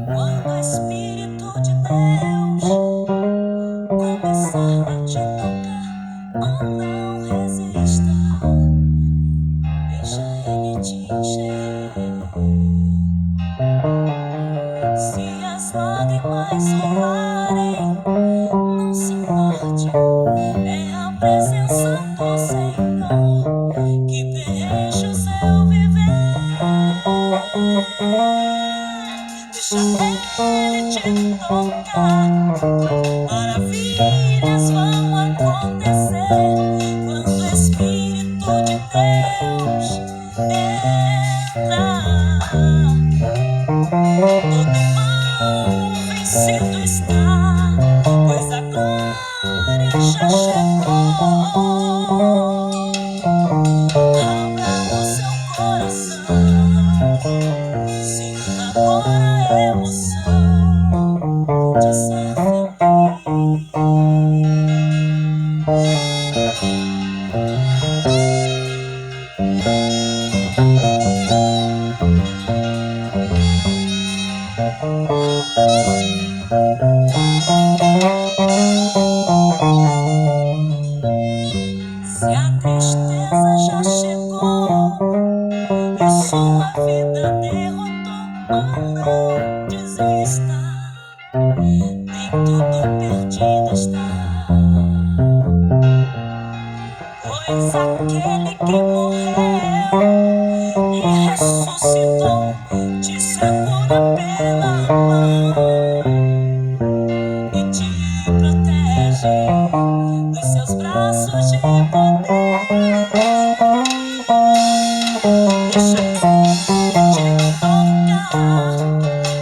Quando o Espírito de Deus começar a te tocar, oh, não resista, deixa Ele te encher. Se as lágrimas rolarem, não se importe, é a presença do Senhor que preenche o seu viver. Deixa Ele te tocar, maravilhas vão acontecer quando o Espírito de Deus entrar. Todo mal vencido está, pois a glória já chegou. Abra o seu coração, sinta agora a emoção de ser feliz. Se a tristeza já chegou e sua vida derrotou, oh, não desista, nem tudo perdido está, pois aquele que morreu e ressuscitou te segura pela mão e te protege nos seus braços de poder. Deixa Ele te tocar,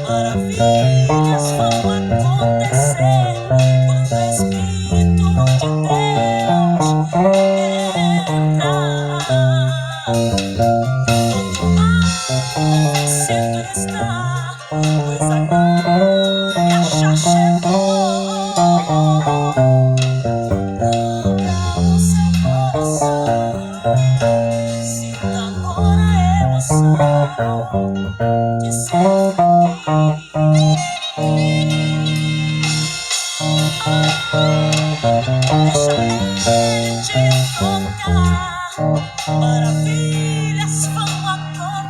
maravilhas vão acontecer quando o Espírito de Deus entrar. Todo mal vencido está, pois a glória já chegou. Abra o seu coração, sinta agora a emoção de ser feliz.